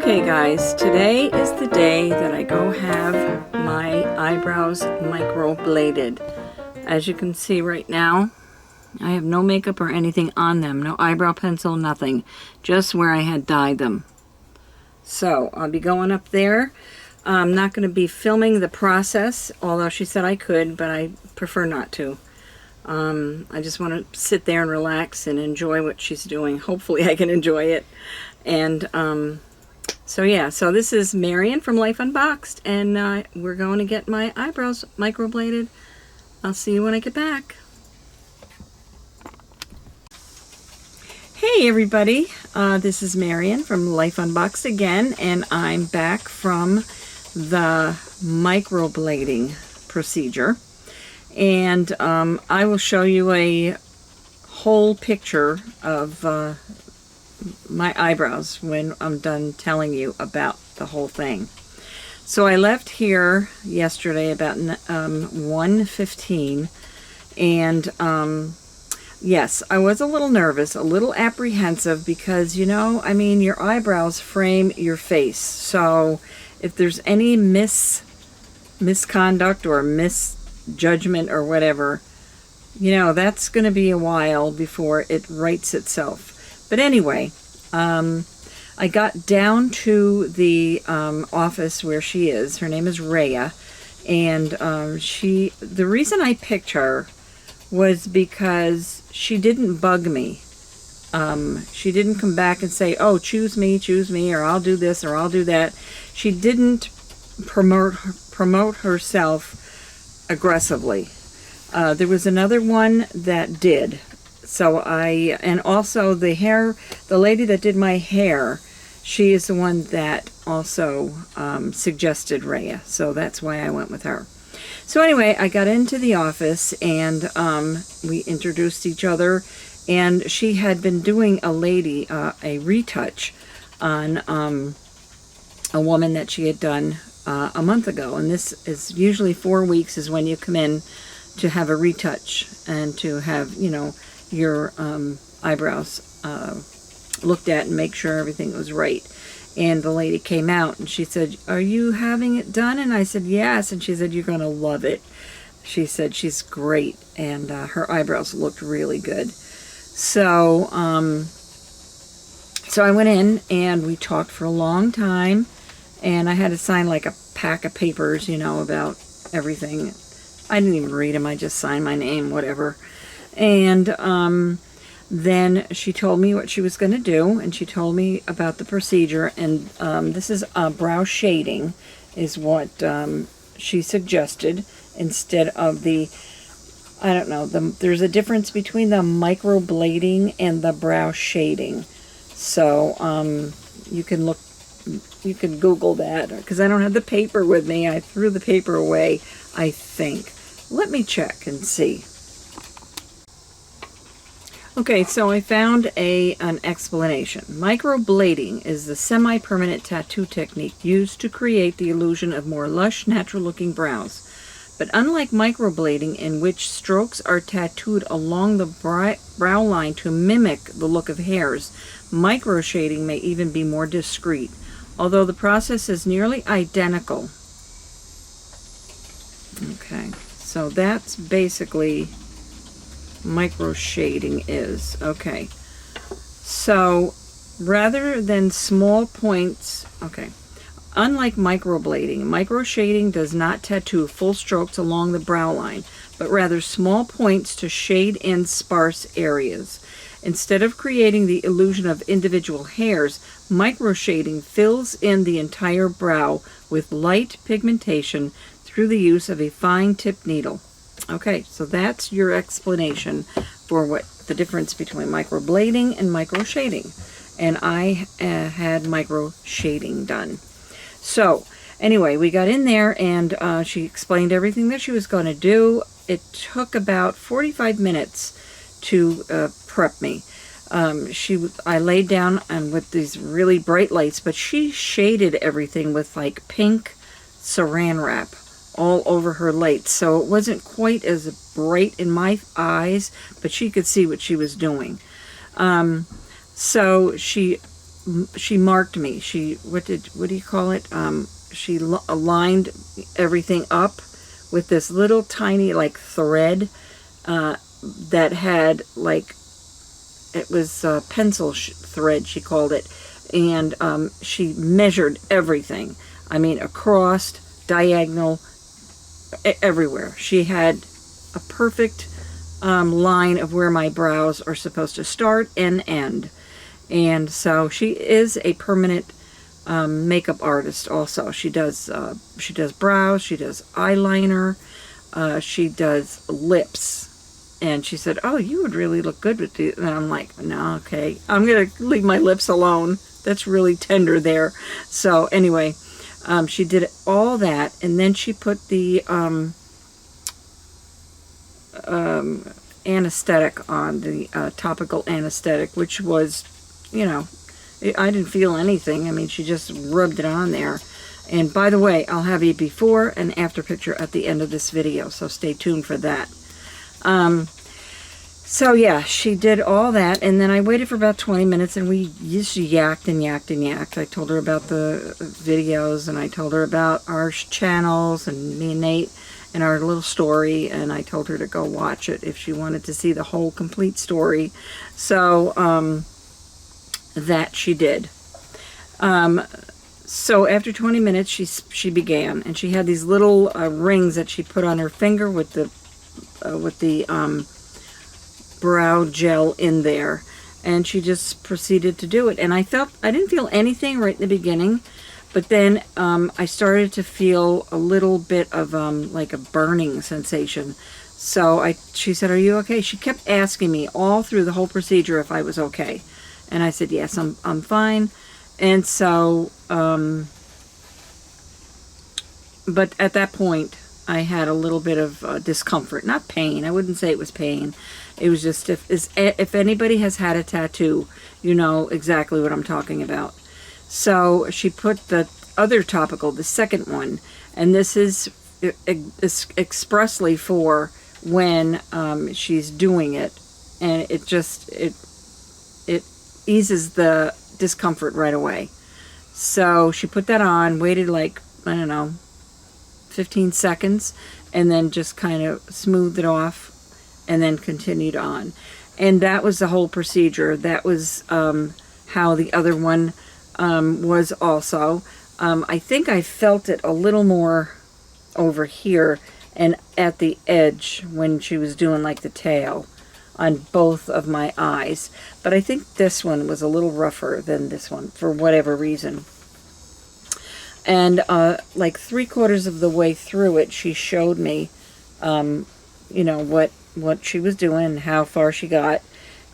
Okay guys, today is the day that I go have my eyebrows microbladed. As you can see right now, I have no makeup or anything on them, no eyebrow pencil, nothing, just where I had dyed them. So I'll be going up there. I'm not going to be filming the process, although she said I could, but I prefer not to. I just want to sit there and relax and enjoy what she's doing. Hopefully I can enjoy it. And so yeah, so this is Marion from Life Unboxed, and we're going to get my eyebrows microbladed. I'll see you when I get back. Hey everybody, this is Marion from Life Unboxed again, and I'm back from the microblading procedure. And I will show you a whole picture of my eyebrows when I'm done telling you about the whole thing. So I left here yesterday about 1:15, and yes, I was a little nervous, a little apprehensive, because, you know, I mean, your eyebrows frame your face. So if there's any misconduct or misjudgment or whatever, you know, that's going to be a while before it rights itself. But anyway, I got down to the office where she is. Her name is Rhea, and the reason I picked her was because she didn't bug me. She didn't come back and say, oh, choose me, or I'll do this, or I'll do that. She didn't promote herself aggressively. There was another one that did. So and also the lady that did my hair, she is the one that also suggested Rhea. So that's why I went with her. So anyway, I got into the office, and we introduced each other, and she had been doing a retouch on a woman that she had done a month ago. And this is usually 4 weeks is when you come in to have a retouch and to have, you know, your eyebrows looked at and make sure everything was right. And the lady came out and she said, are you having it done? And I said, yes. And she said, you're going to love it. She said she's great, and her eyebrows looked really good. So so I went in and we talked for a long time, and I had to sign like a pack of papers, you know, about everything. I didn't even read them. I just signed my name, whatever. And then she told me what she was going to do, and she told me about the procedure. And this is brow shading is what she suggested instead of the, I don't know, there's a difference between the microblading and the brow shading. So you can Google that, because I don't have the paper with me. I threw the paper away, I think. Let me check and see. Okay, so I found an explanation. Microblading is the semi-permanent tattoo technique used to create the illusion of more lush, natural-looking brows. But unlike microblading, in which strokes are tattooed along the brow line to mimic the look of hairs, microshading may even be more discreet, although the process is nearly identical. Okay, so that's basically micro shading is. Okay, so rather than small points, okay, unlike microblading, micro shading does not tattoo full strokes along the brow line, but rather small points to shade in sparse areas. Instead of creating the illusion of individual hairs, micro shading fills in the entire brow with light pigmentation through the use of a fine-tipped needle. Okay, so that's your explanation for what the difference between microblading and micro shading. And I had micro shading done. So anyway, we got in there, and she explained everything that she was going to do. It took about 45 minutes to prep me. I laid down with these really bright lights, but she shaded everything with like pink saran wrap all over her lights, so it wasn't quite as bright in my eyes, but she could see what she was doing. So she she marked me. She, what do you call it? She aligned everything up with this little tiny like thread that had like, it was pencil thread, she called it, and she measured everything. I mean, across, diagonal, everywhere. She had a perfect line of where my brows are supposed to start and end. And so she is a permanent makeup artist also. She does brows, she does eyeliner, she does lips. And she said, oh, you would really look good with these. And I'm like, no, okay. I'm going to leave my lips alone. That's really tender there. So anyway, she did all that. And then she put the anesthetic on, the topical anesthetic, which was, you know, I didn't feel anything. I mean, she just rubbed it on there. And by the way, I'll have a before and after picture at the end of this video. So stay tuned for that. So yeah, she did all that, and then I waited for about 20 minutes, and we just yacked and yacked and yacked. I told her about the videos, and I told her about our channels, and me and Nate, and our little story, and I told her to go watch it if she wanted to see the whole complete story. So, that she did. So after 20 minutes, she began, and she had these little rings that she put on her finger with the brow gel in there, and she just proceeded to do it. And I didn't feel anything right in the beginning, but then I started to feel a little bit of like a burning sensation. So she said, are you okay? She kept asking me all through the whole procedure if I was okay, and I said, yes, I'm fine. And so but at that point I had a little bit of discomfort, not pain. I wouldn't say it was pain. It was just, if anybody has had a tattoo, you know exactly what I'm talking about. So she put the other topical, the second one, and this is expressly for when she's doing it, and it eases the discomfort right away. So she put that on, waited like, I don't know, 15 seconds, and then just kind of smoothed it off, and then continued on. And that was the whole procedure. That was how the other one was also. I think I felt it a little more over here and at the edge when she was doing like the tail on both of my eyes. But I think this one was a little rougher than this one for whatever reason. And like 3/4 of the way through it, she showed me, you know, what she was doing, how far she got.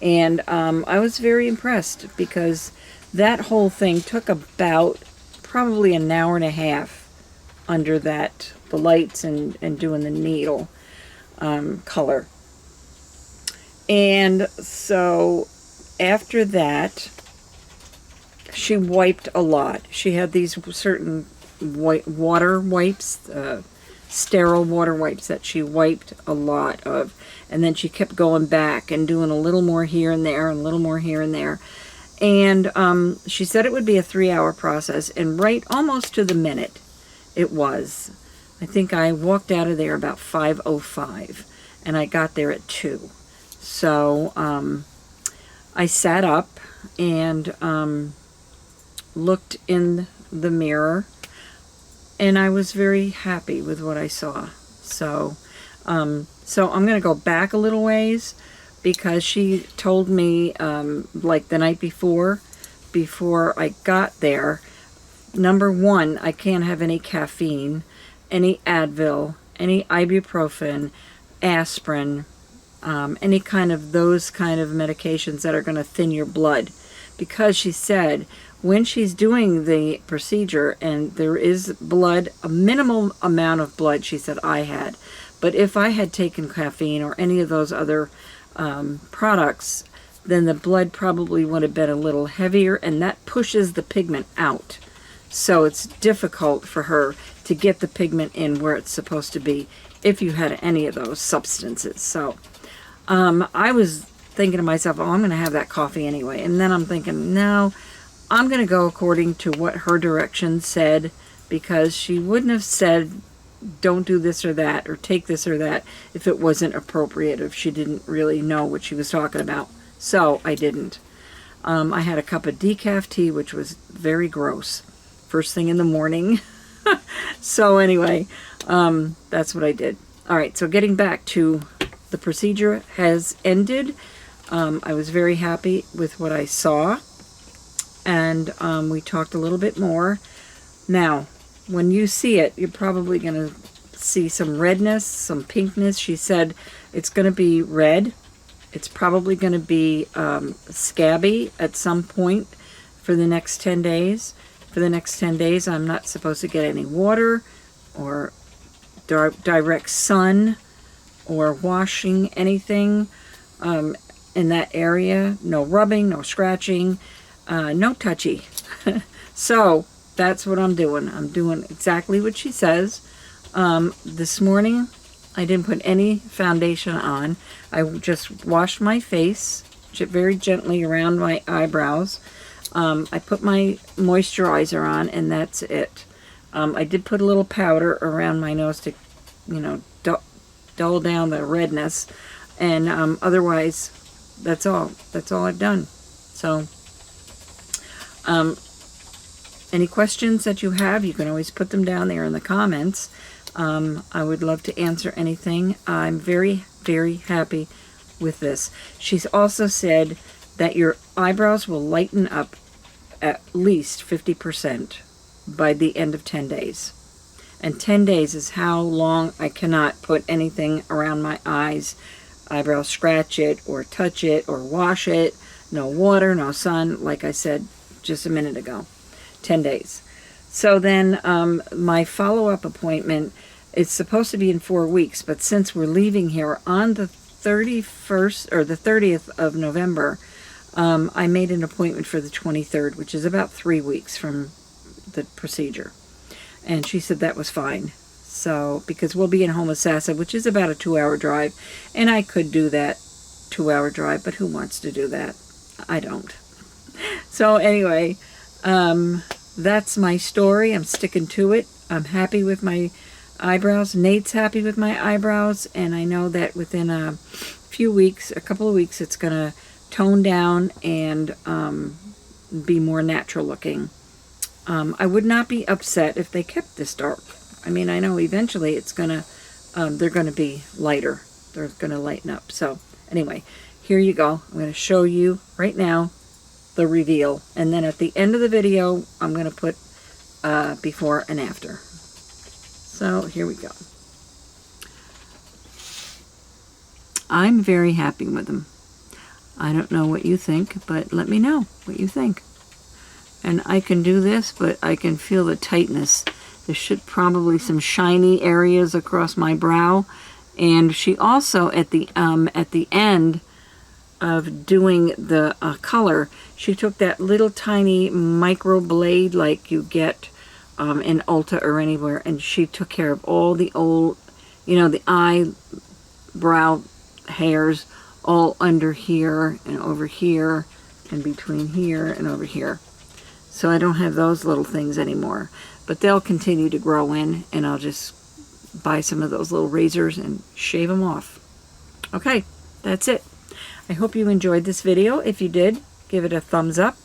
And I was very impressed, because that whole thing took about probably an hour and a half under the lights and doing the needle color. And so after that, she wiped a lot. She had these certain water wipes, sterile water wipes that she wiped a lot of. And then she kept going back and doing a little more here and there and a little more here and there. And she said it would be a 3-hour process, and right almost to the minute it was. I think I walked out of there about 5:05, and I got there at 2. So I sat up and looked in the mirror, and I was very happy with what I saw. So so I'm going to go back a little ways, because she told me like the night before I got there, number one, I can't have any caffeine, any Advil, any ibuprofen, aspirin, any kind of those kind of medications that are going to thin your blood, because she said when she's doing the procedure and there is blood, a minimal amount of blood, she said I had, but if I had taken caffeine or any of those other products, then the blood probably would have been a little heavier, and that pushes the pigment out. So it's difficult for her to get the pigment in where it's supposed to be if you had any of those substances. So I was thinking to myself, oh, I'm going to have that coffee anyway. And then I'm thinking, no, I'm going to go according to what her directions said, because she wouldn't have said don't do this or that or take this or that if it wasn't appropriate, if she didn't really know what she was talking about. So I didn't. I had a cup of decaf tea, which was very gross, first thing in the morning. So anyway, that's what I did. All right, so getting back to the procedure has ended. I was very happy with what I saw, and we talked a little bit more. Now, when you see it, you're probably going to see some redness, some pinkness. She said it's going to be red. It's probably going to be scabby at some point for the next 10 days. For the next 10 days, I'm not supposed to get any water or direct sun or washing anything in that area. No rubbing, no scratching, no touchy. So that's what I'm doing. I'm doing exactly what she says. This morning, I didn't put any foundation on. I just washed my face very gently around my eyebrows. I put my moisturizer on, and that's it. I did put a little powder around my nose to, you know, dull down the redness. And otherwise, that's all. That's all I've done. So, any questions that you have, you can always put them down there in the comments. I would love to answer anything. I'm very, very happy with this. She's also said that your eyebrows will lighten up at least 50% by the end of 10 days. And 10 days is how long I cannot put anything around my eyes. Eyebrows, scratch it or touch it or wash it. No water, no sun, like I said just a minute ago. 10 days. So then my follow-up appointment, it's supposed to be in 4 weeks, but since we're leaving here on the 31st or the 30th of November, I made an appointment for the 23rd, which is about 3 weeks from the procedure. And she said that was fine. So, because we'll be in Homosassa, which is about a 2-hour drive, and I could do that 2-hour drive, but who wants to do that? I don't. So anyway, that's my story. I'm sticking to it. I'm happy with my eyebrows. Nate's happy with my eyebrows, and I know that within a few weeks, a couple of weeks, it's going to tone down and be more natural looking. I would not be upset if they kept this dark. I mean, I know eventually it's going to, they're going to be lighter. They're going to lighten up. So anyway, here you go. I'm going to show you right now the reveal, and then at the end of the video I'm going to put before and after. So here we go. I'm very happy with them. I don't know what you think, but let me know what you think. And I can do this, but I can feel the tightness. There should probably some shiny areas across my brow. And she also at the end of doing the color, she took that little tiny microblade like you get in Ulta or anywhere, and she took care of all the old, you know, the eyebrow hairs all under here and over here and between here and over here. So I don't have those little things anymore, but they'll continue to grow in, and I'll just buy some of those little razors and shave them off. Okay, that's it. I hope you enjoyed this video. If you did, give it a thumbs up.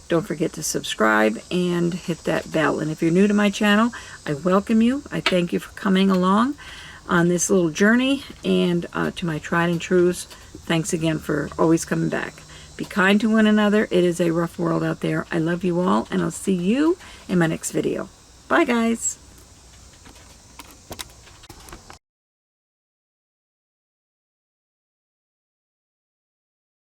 Don't forget to subscribe and hit that bell. And if you're new to my channel, I welcome you. I thank you for coming along on this little journey. And to my tried and trues, thanks again for always coming back. Be kind to one another. It is a rough world out there. I love you all, and I'll see you in my next video. Bye, guys.